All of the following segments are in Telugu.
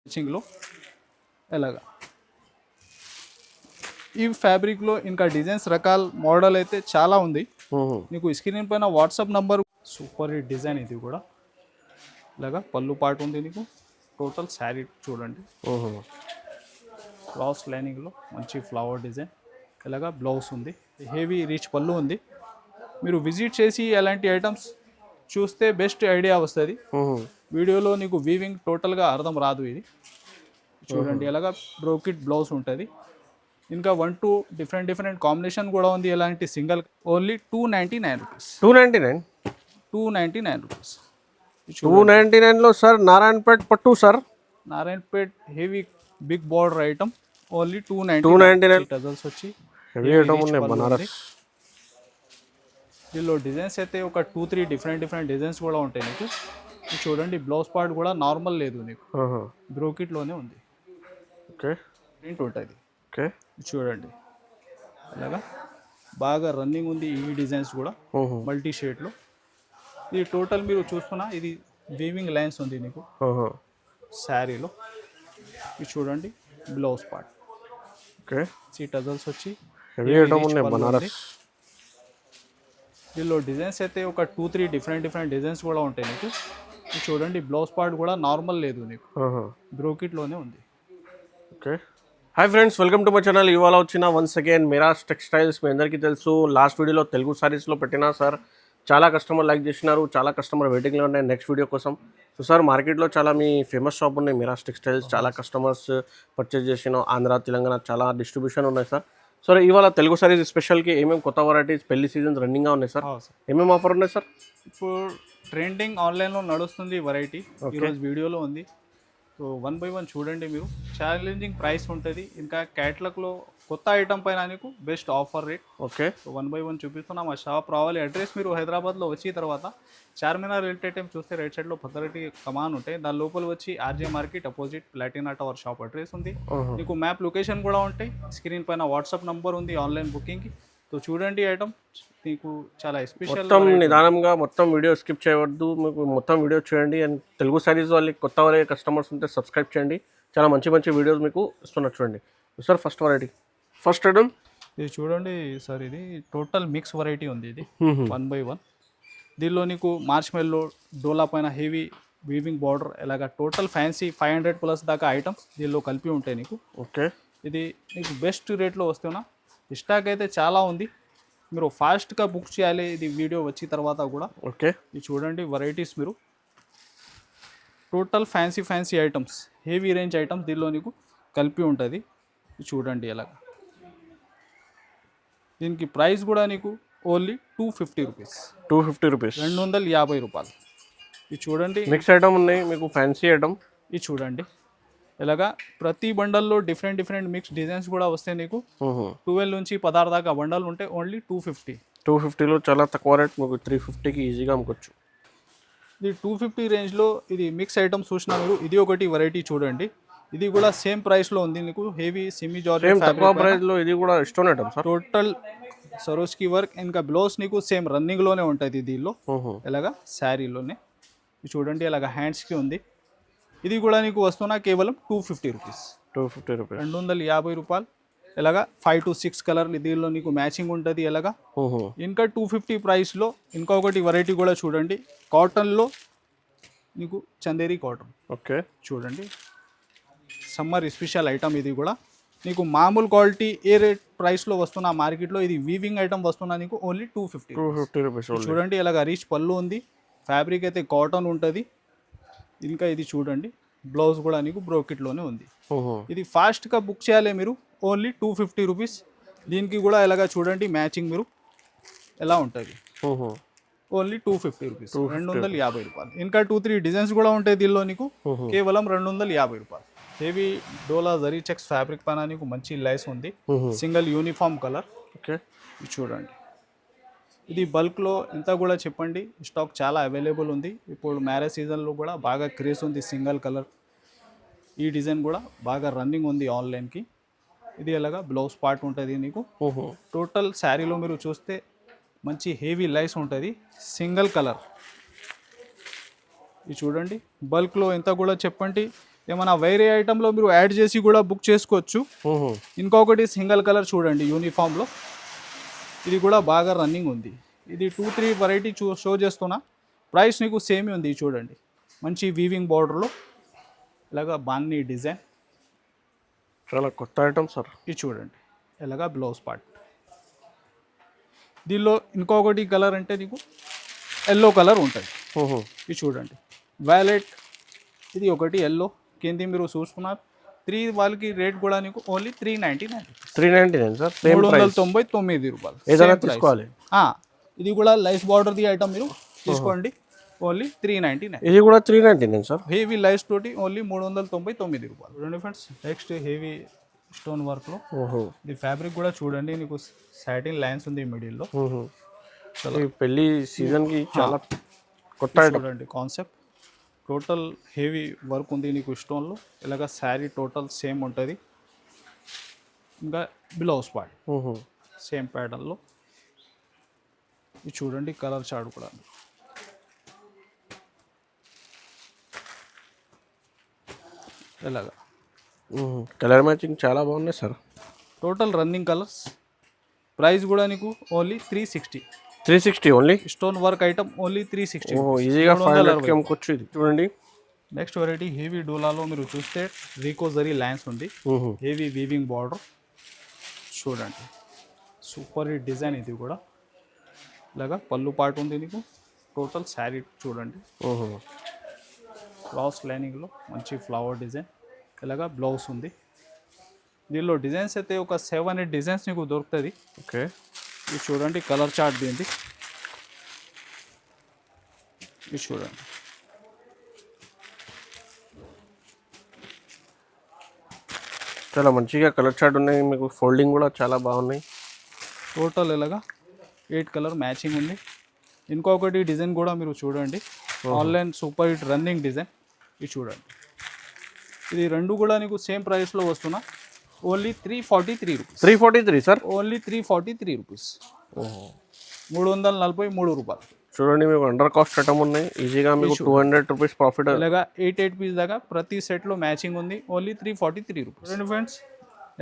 స్టిచ్చింగ్లో ఎలాగా ఈ ఫ్యాబ్రిక్లో ఇంకా డిజైన్స్ రకాల మోడల్ అయితే చాలా ఉంది. నీకు స్క్రీన్ పైన WhatsApp number. Super hit design ఇది కూడా. ఇలాగా పళ్ళు పాటు ఉంది నీకు. టోటల్ శారీ చూడండి, క్రాస్ లైనింగ్లో మంచి ఫ్లవర్ డిజైన్. ఇలాగా బ్లౌజ్ ఉంది, హెవీ రిచ్ పళ్ళు ఉంది. మీరు విజిట్ చేసి ఎలాంటి ఐటమ్స్ చూస్తే బెస్ట్ ఐడియా వస్తుంది. వీడియోలో నీకు వీవింగ్ టోటల్గా అర్థం రాదు. ఇది చూడండి, ఎలాగా బ్రోకెట్ బ్లౌజ్ ఉంటుంది. ఇంకా 1-2 డిఫరెంట్ కాంబినేషన్ కూడా ఉంది. ఎలాంటి సింగిల్ ఓన్లీ 299 రూపీస్. 299 రూపీస్. 299లో సార్ నారాయణపేట్ పట్టు sir. Narayanpet heavy big border item only 299. Tassels వచ్చి హెవీ ఐటమ్ ఉన్నాయి బనారస్. దీనిలో డిజైన్స్ అయితే ఒక 2-3 డిఫరెంట్ డిజైన్స్ కూడా ఉంటాయి నీకు. చూడండి, బ్లౌజ్ పార్ట్ కూడా నార్మల్ లేదు నీకు, బ్రోకెట్లోనే ఉంది. ఓకే, ప్రింట్ ఉంటుంది. ఓకే, చూడండి అలాగా బాగా రన్నింగ్ ఉంది. ఈ డిజైన్స్ కూడా మల్టీ షేడ్లో. ఇది టోటల్ మీరు చూస్తున్నా, ఇది వీవింగ్ లైన్స్ ఉంది నీకు శారీలో. ఇది చూడండి బ్లౌజ్ పార్ట్. ఓకే, టజల్స్ వచ్చి హెవీ ఐటమ్ ఉన్నాయి బనారస్. దీనిలో డిజైన్స్ అయితే ఒక 2-3 డిఫరెంట్ డిజైన్స్ కూడా ఉంటాయి నీకు. ఇది చూడండి, బ్లౌజ్ పార్ట్ కూడా నార్మల్ లేదు నీకు, బ్రోకెట్లోనే ఉంది. Okay, hi friends, welcome to my channel. ఇవాళ వచ్చిన వన్స్ అగైన్ మిరాజ్ టెక్స్టైల్స్. మీ అందరికీ తెలుసు, లాస్ట్ వీడియోలో తెలుగు సారీస్లో పెట్టినా సార్, చాలా కస్టమర్ లైక్ చేసినారు, చాలా కస్టమర్ వెయిటింగ్లో ఉన్నాయి నెక్స్ట్ వీడియో కోసం. సో సార్, మార్కెట్లో చాలా మీ ఫేమస్ షాప్ ఉన్నాయి మిరాజ్ టెక్స్టైల్స్. చాలా కస్టమర్స్ పర్చేజ్ చేసిన ఆంధ్ర, తెలంగాణ చాలా డిస్ట్రిబ్యూషన్ ఉన్నాయి సార్. సార్, ఇవాళ తెలుగు సారీస్ స్పెషల్కి ఏమేమి కొత్త వెరైటీస్, పెళ్లి సీజన్స్ రన్నింగ్గా ఉన్నాయి సార్. ఏమేమి ఆఫర్ ఉన్నాయి సార్? ఇప్పుడు ట్రెండింగ్ ఆన్లైన్లో నడుస్తుంది వెరైటీ, ఈరోజు వీడియోలో ఉంది. సో 1 by 1 చూడండి. మీరు ఛాలెంజింగ్ ప్రైస్ ఉంటుంది. ఇంకా క్యాటలాగ్లో కొత్త ఐటమ్ పైన నీకు best offer rate. Okay, 1 by 1 చూపిస్తున్నా. మా షాప్ రావాలి. అడ్రస్ మీరు హైదరాబాద్లో వచ్చిన తర్వాత చార్మినార్ రైల్వే టైం చూస్తే రైట్ సైడ్లో భద్రారెడ్డి కమాన్ ఉంటాయి. దాని లోపల వచ్చి RJ market opposite Platina tower shop address ఉంది. మీకు మ్యాప్ లొకేషన్ కూడా ఉంటాయి. స్క్రీన్ పైన వాట్సాప్ నంబర్ ఉంది ఆన్లైన్ బుకింగ్కి. సో చూడండి ఐటమ్, మీకు చాలా స్పెషల్. మొత్తం నిదానంగా మొత్తం వీడియో స్కిప్ చేయవద్దు, మీకు మొత్తం వీడియో చూడండి. అండ్ తెలుగు సారీస్ వాళ్ళకి కొత్త వాళ్ళ కస్టమర్స్ ఉంటే సబ్స్క్రైబ్ చేయండి. చాలా మంచి వీడియోస్ మీకు ఇస్తున్నారు చూడండి. Sir, first variety, first item ఇది చూడండి సార్. ఇది టోటల్ మిక్స్ వెరైటీ ఉంది. ఇది 1 by 1. దీనిలో నీకు మార్చ్ మెల్లో డోలా పైన హెవీ వీవింగ్ బార్డర్, ఇలాగా టోటల్ ఫ్యాన్సీ 500+ దాకా ఐటమ్స్ దీనిలో కలిపి ఉంటాయి నీకు. ఓకే, ఇది నీకు బెస్ట్ రేట్లో వస్తున్నా. స్టాక్ అయితే చాలా ఉంది, మీరు ఫాస్ట్గా బుక్ చేయాలి ఇది వీడియో వచ్చిన తర్వాత కూడా. ఓకే, ఇది చూడండి వెరైటీస్. మీరు total fancy items, heavy range items దీనిలో నీకు కలిపి ఉంటుంది. ఇది చూడండి ఎలాగా. దీనికి ప్రైస్ కూడా నీకు ఓన్లీ 250 రూపీస్. 250 రూపీస్, 250 రూపాయలు. ఇది చూడండి, మిక్స్ ఐటమ్ ఉన్నాయి మీకు, ఫ్యాన్సీ ఐటమ్. ఇది చూడండి ఇలాగా ప్రతి బండల్లో డిఫరెంట్ మిక్స్ డిజైన్స్ కూడా వస్తాయి నీకు. 12 నుంచి 16 దాకా బండలు ఉంటాయి. ఓన్లీ 250. 250లో చాలా తక్కువ రేట్, మీకు 350కి ఈజీగా అమ్ముకోవచ్చు. ఇది 250 రేంజ్లో ఇది మిక్స్ ఐటమ్స్ చూసినా మీరు. ఇది ఒకటి వెరైటీ చూడండి, ఇది కూడా సేమ్ ప్రైస్లో ఉంది నీకు. హెవీ సెమీ జార్జెట్ తక్కువ ప్రైస్లో, ఇది కూడా stone item sir. Total సరోస్కి work, ఇంకా బ్లౌజ్ నీకు సేమ్ రన్నింగ్లోనే ఉంటుంది దీనిలో. ఇలాగా శారీలోనే ఇది చూడండి, ఇలాగా హ్యాండ్స్కి ఉంది. ఇది కూడా నీకు వస్తున్నా కేవలం 250 రూపీస్. 250 రూపీస్, 250 రూపాయలు. ఇలాగా 5 to 6 కలర్లు దీనిలో నీకు మ్యాచింగ్ ఉంటుంది. ఇలాగా ఇంకా 250 ప్రైస్లో ఇంకొకటి వెరైటీ కూడా చూడండి, కాటన్లో నీకు చందేరి కాటన్. ఓకే, చూడండి సమ్మర్ స్పెషల్ ఐటమ్. ఇది కూడా నీకు మామూలు క్వాలిటీ ఏ రేట్ ప్రైస్లో వస్తున్నా మార్కెట్లో, ఇది వీవింగ్ ఐటమ్ వస్తున్నా నీకు ఓన్లీ 250 రూపీస్. చూడండి ఇలాగ రిచ్ పళ్ళు ఉంది, ఫ్యాబ్రిక్ అయితే కాటన్ ఉంటుంది. ఇంకా ఇది చూడండి బ్లౌజ్ కూడా నీకు బ్రోకెట్లోనే ఉంది. ఇది ఫాస్ట్గా బుక్ చేయాలి మీరు, ఓన్లీ 250 రూపీస్. దీనికి కూడా ఇలాగా చూడండి మ్యాచింగ్ మీరు ఎలా ఉంటుంది. ఓన్లీ 250 రూపీస్, 250 రూపాయలు. ఇంకా 2-3 డిజైన్స్ కూడా ఉంటాయి దీనిలో నీకు, కేవలం 250 రూపాయలు. హెవీ డోలా జరీ చెక్స్ ఫ్యాబ్రిక్ పైన నీకు మంచి లైస్ ఉంది, సింగిల్ యూనిఫామ్ కలర్. ఓకే, చూడండి ఇది బల్క్లో ఎంత కూడా చెప్పండి, స్టాక్ చాలా అవైలబుల్ ఉంది. ఇప్పుడు మ్యారేజ్ సీజన్లో కూడా బాగా క్రేజ్ ఉంది సింగిల్ కలర్. ఈ డిజైన్ కూడా బాగా రన్నింగ్ ఉంది ఆన్లైన్కి. ఇది ఎలాగా బ్లౌజ్ పార్ట్ ఉంటుంది నీకు. టోటల్ శారీలో మీరు చూస్తే మంచి హెవీ లైస్ ఉంటుంది, సింగిల్ కలర్. ఇది చూడండి బల్క్లో ఎంత కూడా చెప్పండి, ఏమైనా వేరే ఐటెంలో మీరు యాడ్ చేసి కూడా బుక్ చేసుకోవచ్చు. ఇంకొకటి సింగిల్ కలర్ చూడండి యూనిఫామ్లో, ఇది కూడా బాగా రన్నింగ్ ఉంది. ఇది 2-3 వెరైటీ షో చేస్తున్నా. ప్రైస్ నీకు సేమే ఉంది. చూడండి మంచి వీవింగ్ బార్డర్లో ఇలాగా బాన్ని డిజైన్, చాలా కొత్త ఐటమ్ సార్. ఇది చూడండి ఇలాగా బ్లౌజ్ పార్ట్. దీనిలో ఇంకొకటి కలర్ అంటే నీకు ఎల్లో కలర్ ఉంటుంది. ఇది చూడండి వైలెట్, ఇది ఒకటి ఎల్లో. కింది మీరు చూసుకున్నారు 3 వాళ్ళకి రేట్ కూడా నీకు ఓన్లీ 399. 399 సార్. 399 రూపాయలు. ఏదైనా తీసుకోవాలి. ఇది కూడా లైస్ బార్డర్ది ఐటమ్ మీరు తీసుకోండి, ఓన్లీ 399. ఇది కూడా 399 సార్. హెవీ లైస్ తోటి ఓన్లీ 399 రూపాయలు. చూడండి ఫ్రెండ్స్, నెక్స్ట్ హెవీ స్టోన్ వర్క్లో ఇది ఫ్యాబ్రిక్ కూడా చూడండి, నీకు సాటిన్ లైన్స్ ఉంది మిడిల్లో. పెళ్లి సీజన్కి చాలా కొత్త ఐటమ్. చూడండి కాన్సెప్ట్ టోటల్ హెవీ వర్క్ ఉంది నీకు స్టోన్లో. ఇలాగ శారీ టోటల్ సేమ్ ఉంటుంది. ఇంకా బ్లౌజ్ పార్ట్ సేమ్ ప్యాటర్న్లో. ఇది చూడండి కలర్ చార్ట్ కూడా ఇలాగా కలర్ మ్యాచింగ్ చాలా బాగున్నాయి sir. Total running colours. Price కూడా నీకు only 360. 360 only. Stone work item only 360. ఈజీగా 500కి అమ్ముకోవచ్చు. ఇది చూడండి. నెక్స్ట్ వెరైటీ హెవీ డోలాలో మీరు చూస్తే రీకో జరీ లైన్స్ ఉంది, హెవీ వీవింగ్ బార్డర్. చూడండి సూపర్ హిట్ డిజైన్. ఇది కూడా ఇలాగా పళ్ళు పాటు ఉంది నీకు. టోటల్ శారీ చూడండి క్రాస్ లైనింగ్లో మంచి ఫ్లవర్ డిజైన్. ఇలాగా బ్లౌజ్ ఉంది. దీనిలో డిజైన్స్ అయితే ఒక 7-8 డిజైన్స్ నీకు దొరుకుతుంది. ఓకే, ఇది చూడండి కలర్ చార్ట్ దీనిది. ఇది చూడండి చాలా మంచిగా కలర్ చార్ట్ ఉన్నాయి. మీకు ఫోల్డింగ్ కూడా చాలా బాగున్నాయి. టోటల్ ఇలాగా 8 కలర్ మ్యాచింగ్ ఉంది. ఇంకొకటి డిజైన్ కూడా మీరు చూడండి, online super hit running design. ఇది చూడండి. ఇది రెండు కూడా నీకు సేమ్ ప్రైస్లో వస్తున్నా, only 343 rupees. 343 sir. Only 343 rupees. 343 రూపాయలు. చూడండి మీకు అండర్ కాస్ట్ ఐటమ్ ఉన్నాయి. ఈజీగా మీకు 200 రూపీస్ ప్రాఫిట్. ఇలాగా 8 పీస్ దాకా ప్రతి సెట్లో మ్యాచింగ్ ఉంది. Only 343 rupees. చూడండి ఫ్రెండ్స్,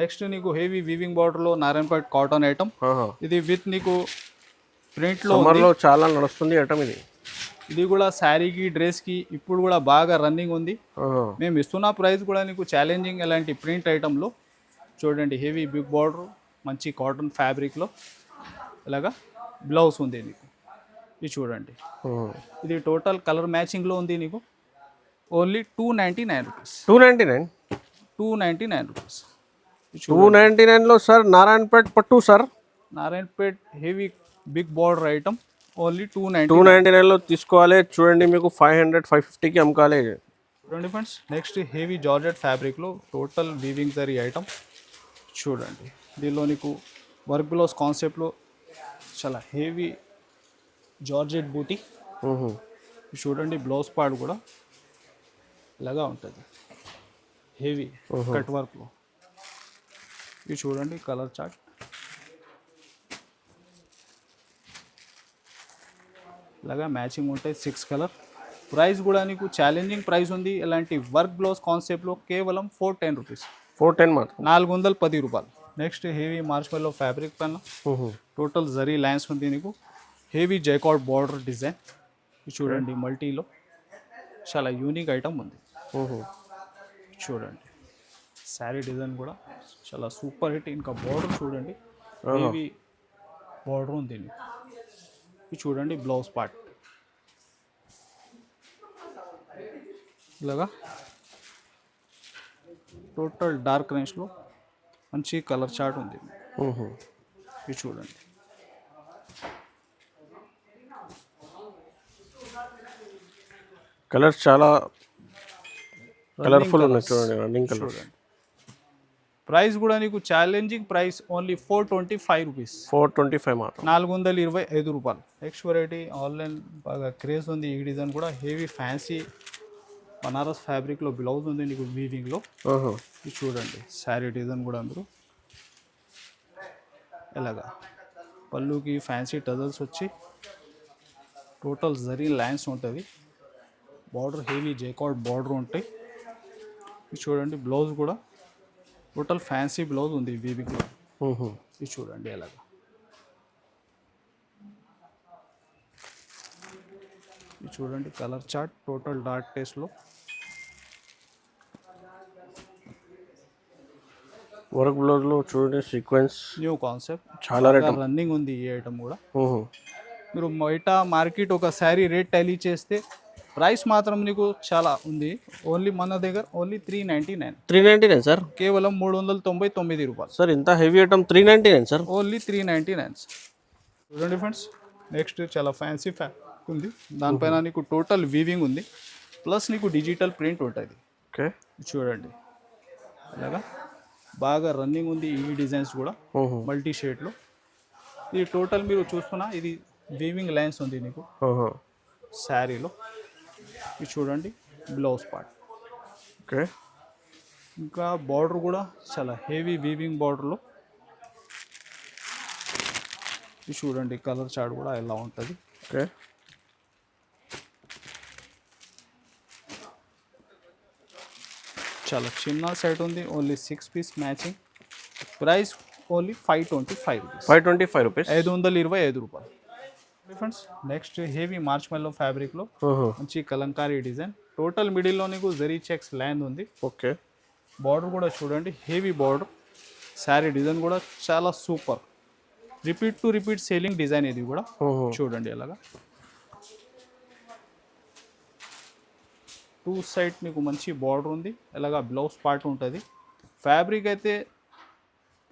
నెక్స్ట్ నీకు హెవీ వీవింగ్ బార్డర్లో నారాయణపేట్ కాటన్ ఐటమ్. ఇది విత్ నీకు ప్రింట్లో చాలా నడుస్తుంది ఐటమ్ ఇది. ఇది కూడా శారీకి డ్రెస్కి ఇప్పుడు కూడా బాగా రన్నింగ్ ఉంది. మేము ఇస్తున్న ప్రైస్ కూడా నీకు ఛాలెంజింగ్. ఎలాంటి ప్రింట్ ఐటంలో చూడండి హెవీ బిగ్ బార్డర్ మంచి కాటన్ ఫ్యాబ్రిక్లో ఇలాగా బ్లౌజ్ ఉంది నీకు. ఇది చూడండి. ఇది టోటల్ కలర్ మ్యాచింగ్లో ఉంది నీకు. Only 299 rupees. 299 రూపీస్. 299లో సార్ నారాయణపేట్ పట్టు sir. Narayanpet heavy big border item only 299లో తీసుకోవాలి. చూడండి మీకు 500-550కి అమ్ముకోవాలి. చూడండి ఫ్రెండ్స్, నెక్స్ట్ హెవీ జార్జెట్ ఫ్యాబ్రిక్లో టోటల్ వీవింగ్ జరీ ఐటమ్. చూడండి దీనిలో నీకు వర్క్ బ్లౌజ్ కాన్సెప్ట్లో చాలా హెవీ జార్జెట్ బూటీ. చూడండి బ్లౌజ్ పార్ట్ కూడా ఇలాగా ఉంటుంది హెవీ కట్ వర్క్లో. ఇది చూడండి కలర్ చార్ట్. ఇలాగా మ్యాచింగ్ ఉంటాయి 6 కలర్. ప్రైస్ కూడా నీకు ఛాలెంజింగ్ ప్రైస్ ఉంది. ఇలాంటి వర్క్ బ్లౌజ్ కాన్సెప్ట్లో కేవలం 410 రూపీస్. 410 మాత్రం. 410 రూపాయలు. నెక్స్ట్ హెవీ మార్ష్మెల్లో ఫ్యాబ్రిక్ పైన టోటల్ జరీ లైన్స్ ఉంది నీకు. Heavy jacquard border design. చూడండి మల్టీలో చాలా యూనిక్ ఐటమ్ ఉంది. చూడండి శారీ డిజైన్ కూడా చాలా సూపర్ హిట్. ఇంకా బార్డర్ చూడండి హెవీ బార్డర్ ఉంది నీకు. ఇది చూడండి బ్లౌజ్ పార్ట్ ఇలాగా టోటల్ డార్క్ రేంజ్లో మంచి కలర్ చార్ట్ ఉంది. ఇది చూడండి కలర్స్ చాలా కలర్ఫుల్ ఉన్నాయి. చూడండి రన్నింగ్ కలర్స్. ప్రైస్ కూడా నీకు ఛాలెంజింగ్ ప్రైస్ ఓన్లీ 425 రూపీస్. 425 మాత్రం. 425 రూపాయలు. నెక్స్ట్ వెరైటీ ఆన్లైన్ బాగా క్రేజ్ ఉంది. ఈ డిజైన్ కూడా హెవీ ఫ్యాన్సీ బనారస్ ఫ్యాబ్రిక్లో బ్లౌజ్ ఉంది నీకు వీవింగ్లో. ఇది చూడండి శారీ డిజైన్ కూడా మీరు ఎలాగా పళ్ళుకి ఫ్యాన్సీ టజల్స్ వచ్చి టోటల్ జరీ లైన్స్ ఉంటుంది. బార్డర్ హెవీ జైకార్డ్ బార్డర్ ఉంటాయి. ఇది చూడండి బ్లౌజ్ కూడా టోటల్ ఫ్యాన్సీ బ్లౌజ్ ఉంది వీవింగ్లో. ఇది చూడండి ఎలాగా. ఇది చూడండి కలర్ చార్ట్ టోటల్ డార్క్ టేస్ట్లో. వర్క్ బ్లౌజ్లో చూడండి సీక్వెన్స్ న్యూ కాన్సెప్ట్ చాలా రేట్ రన్నింగ్ ఉంది ఈ ఐటమ్ కూడా. మీరు బయట మార్కెట్ ఒక శారీ రేట్ టాలీ చేస్తే ప్రైస్ మాత్రం నీకు చాలా ఉంది. ఓన్లీ మన దగ్గర ఓన్లీ 399. 399 సార్, కేవలం 399 రూపాయలు సార్. ఇంత హెవీ ఐటమ్ 399 సార్, ఓన్లీ 399. చూడండి ఫ్రెండ్స్, నెక్స్ట్ చాలా ఫ్యాన్సీ ఉంది. దానిపైన నీకు టోటల్ వీవింగ్ ఉంది, ప్లస్ నీకు డిజిటల్ ప్రింట్ ఉంటుంది. ఓకే చూడండి అలాగా బాగా రన్నింగ్ ఉంది ఈ డిజైన్స్ కూడా మల్టీ షేడ్లో. ఇది టోటల్ మీరు చూస్తున్నా ఇది వీవింగ్ లైన్స్ ఉంది నీకు శారీలో. ఇది చూడండి బ్లౌజ్ పార్ట్. ఓకే, ఇంకా బార్డర్ కూడా చాలా హెవీ వీవింగ్ బార్డర్లో. ఇది చూడండి కలర్ చార్ట్ కూడా ఎలా ఉంటుంది. ఓకే, చాలా చిన్న సెట్ ఉంది, only 6 piece matching. Price only 525 rupees. 525 rupees, 525 రూపాయలు. ఫ్రెండ్స్ నెక్స్ట్ హెవీ మార్చ్ మెల్లో ఫ్యాబ్రిక్లో మంచి కలంకారీ డిజైన్. టోటల్ మిడిల్లో నీకు జరీ చెక్స్ లైన్ ఉంది. ఓకే, బార్డర్ కూడా చూడండి హెవీ బార్డర్. శారీ డిజైన్ కూడా చాలా super. Repeat to repeat selling design ఇది కూడా. చూడండి అలాగా 2 సైడ్ నీకు మంచి బార్డర్ ఉంది. అలాగా బ్లౌజ్ పార్ట్ ఉంటుంది. ఫ్యాబ్రిక్ అయితే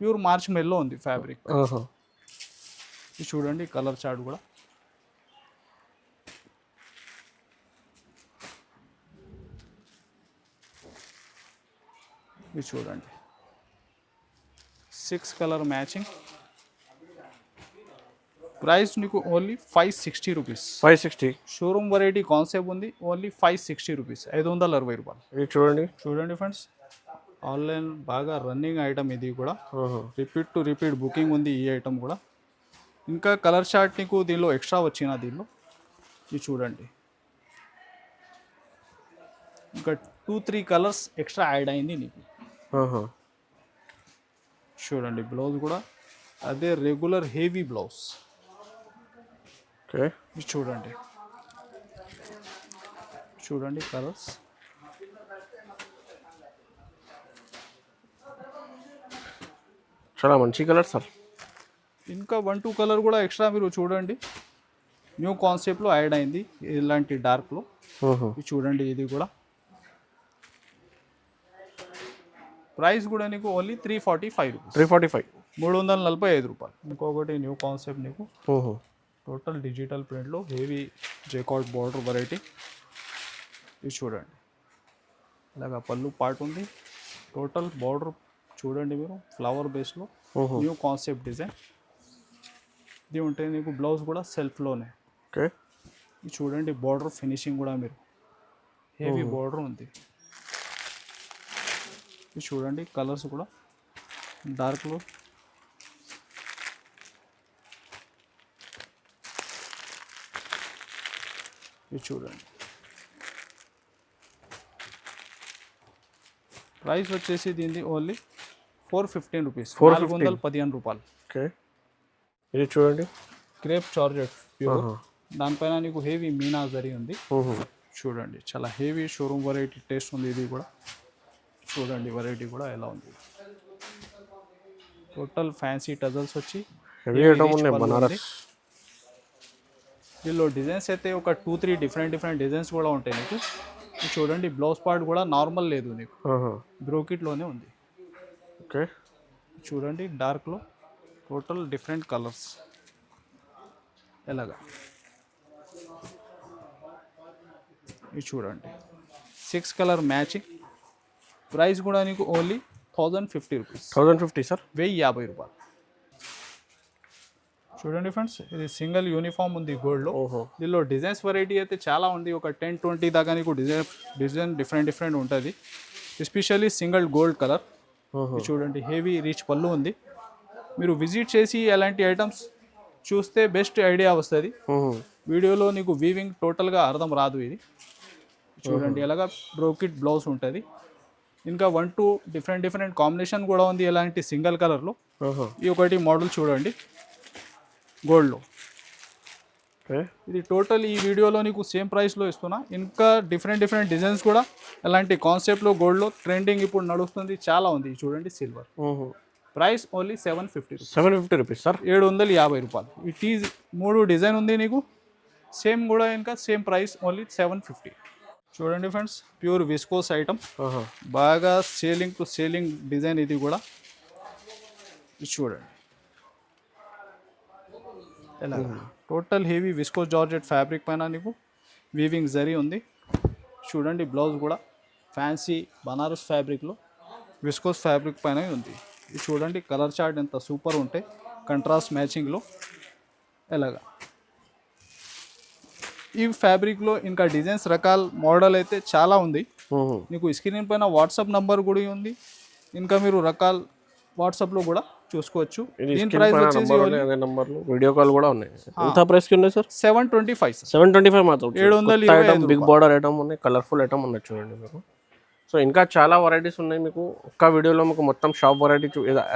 ప్యూర్ మార్చ్ మెల్లో ఉంది ఫ్యాబ్రిక్. ఇది చూడండి కలర్ చార్ట్ కూడా. ఇది చూడండి 6 కలర్ మ్యాచింగ్. ప్రైస్ నీకు only 560 rupees. 560. Showroom variety concept ఉంది, ఓన్లీ 560 రూపీస్, 560 రూపాయలు. ఇది చూడండి, చూడండి ఫ్రెండ్స్, ఆన్లైన్ బాగా రన్నింగ్ ఐటమ్ ఇది కూడా. రిపీట్ టు రిపీట్ బుకింగ్ ఉంది ఈ ఐటమ్ కూడా. ఇంకా కలర్ చార్ట్ నీకు దీనిలో ఎక్స్ట్రా వచ్చిన దీనిలో. ఇది చూడండి ఇంకా 2-3 కలర్స్ ఎక్స్ట్రా యాడ్ అయింది నీకు. చూడండి బ్లౌజ్ కూడా అదే రెగ్యులర్ హెవీ బ్లౌజ్. ఓకే, ఇది చూడండి చూడండి కలర్స్. చాలా మంచి కలర్ సార్. ఇంకా 1-2 కలర్ కూడా ఎక్స్ట్రా మీరు చూడండి న్యూ కాన్సెప్ట్లో యాడ్ అయింది ఇలాంటి డార్క్లో. ఇది చూడండి ఇది కూడా. ప్రైస్ కూడా నీకు ఓన్లీ 345 రూపీస్. 345, 345 రూపాయలు. ఇంకొకటి న్యూ కాన్సెప్ట్ నీకు టోటల్ డిజిటల్ ప్రింట్లో హెవీ జేకార్డ్ బార్డర్ వెరైటీ. ఇది చూడండి ఇలాగా పళ్ళు పార్ట్ ఉంది. టోటల్ బార్డర్ చూడండి మీరు ఫ్లవర్ బేస్లో న్యూ కాన్సెప్ట్ డిజైన్. ఇది ఉంటే నీకు బ్లౌజ్ కూడా సెల్ఫ్లోనే. ఓకే, ఇది చూడండి బార్డర్ ఫినిషింగ్ కూడా మీరు హెవీ బార్డర్ ఉంది. ఇది చూడండి కలర్స్ కూడా డార్క్లో. ఇది చూడండి ప్రైస్ వచ్చేసి దీనిది ఓన్లీ 415 రూపీస్. 415 రూపాయలు. ఓకే, ఇది చూడండి క్రేప్ చార్జెట్ ప్యూర్. దానిపైన నీకు హెవీ మీనా జరీ ఉంది. చూడండి చాలా హెవీ షోరూమ్ వెరైటీ టేస్ట్ ఉంది ఇది కూడా. చూడండి వెరైటీ కూడా ఎలా ఉంది. టోటల్ ఫ్యాన్సీ టజల్స్ వచ్చి దీనిలో డిజైన్స్ అయితే ఒక 2-3 డిఫరెంట్ డిజైన్స్ కూడా ఉంటాయి నీకు. చూడండి బ్లౌజ్ పార్ట్ కూడా నార్మల్ లేదు నీకు, బ్రోకెట్లోనే ఉంది. ఓకే, చూడండి డార్క్లో టోటల్ డిఫరెంట్ కలర్స్ ఎలాగా. ఇది చూడండి 6 కలర్ మ్యాచింగ్. ప్రైస్ కూడా నీకు ఓన్లీ 1050 రూపీస్. 1050 సార్, 1050 రూపాయలు. చూడండి ఫ్రెండ్స్, ఇది సింగిల్ యూనిఫామ్ ఉంది గోల్డ్లో. దీనిలో డిజైన్స్ వెరైటీ అయితే చాలా ఉంది, ఒక 10-20 దాకా నీకు డిజైన్ డిఫరెంట్ ఉంటుంది. Especially single gold colour. చూడండి హెవీ రిచ్ పళ్ళు ఉంది. మీరు విజిట్ చేసి అలాంటి ఐటమ్స్ చూస్తే బెస్ట్ ఐడియా వస్తుంది. వీడియోలో నీకు వీవింగ్ టోటల్గా అర్థం రాదు. ఇది చూడండి ఎలాగా బ్రోకెట్ బ్లౌజ్ ఉంటుంది. ఇంకా 1-2 డిఫరెంట్ కాంబినేషన్ కూడా ఉంది ఇలాంటి సింగిల్ కలర్లో. ఆహా. ఈ ఒకటి మోడల్ చూడండి గోల్డ్లో. ఓకే. ఇది టోటల్ ఈ వీడియోలో నీకు సేమ్ ప్రైస్లో ఇస్తున్నా. ఇంకా డిఫరెంట్ డిజైన్స్ కూడా అలాంటి కాన్సెప్ట్లో గోల్డ్లో ట్రెండింగ్ ఇప్పుడు నడుస్తుంది, చాలా ఉంది. చూడండి silver. Price only 750 rupees. 750 rupees sir. 750 రూపాయలు. ఈ టీ 3 డిజైన్ ఉంది నీకు సేమ్ కూడా, ఇంకా సేమ్ ప్రైస్ ఓన్లీ 750. చూడండి ఫ్రెండ్స్, ప్యూర్ విస్కోస్ ఐటమ్, బాగా సేలింగ్ టు సేలింగ్ డిజైన్. ఇది కూడా ఇది చూడండి ఎలా total heavy viscose georgette fabric పైన నీకు వీవింగ్ జరీ ఉంది. చూడండి బ్లౌజ్ కూడా ఫ్యాన్సీ బనారస్ ఫ్యాబ్రిక్లో విస్కోస్ ఫ్యాబ్రిక్ పైన ఉంది. ఇది చూడండి కలర్ చార్ట్ ఎంత సూపర్ ఉంటాయి, కంట్రాస్ట్ మ్యాచింగ్లో ఎలాగా. ఈ ఫ్యాబ్రిక్లో ఇంకా డిజైన్స్ రకాల మోడల్ అయితే చాలా ఉంది. మీకు స్క్రీన్ పైన వాట్సాప్ నంబర్ కూడా ఉంది, ఇంకా మీరు రకాల వాట్సాప్లో కూడా చూసుకోవచ్చు. దీని ప్రైస్ వచ్చేసి వీడియో కాల్ కూడా ఉన్నాయి. ఎంత ప్రైస్ కి ఉన్నాయి సార్? 725. 725 మాత్రం. 725 బిగ్ బార్డర్ ఐటమ్ ఉన్నాయి, కలర్ఫుల్ ఐటమ్ ఉన్నాయి చూడండి మీకు. సో ఇంకా చాలా వెరైటీస్ ఉన్నాయి మీకు. ఒక్క వీడియోలో మీకు మొత్తం షాప్ వెరైటీ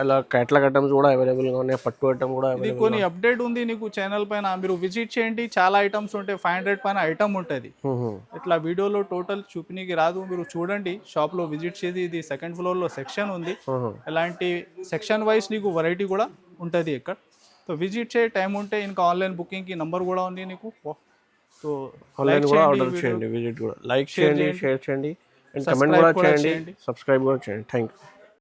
ఇలా క్యాటలాగ్ ఐటమ్స్ కూడా అవైలబుల్గా ఉన్నాయి, పట్టు ఐటమ్ కూడా ఇది కొన్ని అప్డేట్ ఉంది నీకు ఛానల్ పైన, మీరు విజిట్ చేయండి. చాలా ఐటమ్స్ ఉంటాయి, 500 పైన ఐటమ్ ఉంటుంది. ఇట్లా వీడియోలో టోటల్ చూపినీకి రాదు, మీరు చూడండి షాప్లో విజిట్ చేసి. ఇది సెకండ్ ఫ్లోర్లో సెక్షన్ ఉంది, ఇలాంటి సెక్షన్ వైజ్ నీకు వెరైటీ కూడా ఉంటుంది ఇక్కడ. సో విజిట్ చేయ టైం ఉంటే ఇంకా ఆన్లైన్ బుకింగ్కి నంబర్ కూడా ఉంది నీకు. సో ఆన్లైన్ కూడా ఆర్డర్ చేయండి, విజిట్ కూడా లైక్ చేయండి, షేర్ చేయండి, అండ్ కమెంట్ కూడా చేయండి, సబ్స్క్రైబ్ కూడా చేయండి. Thank you.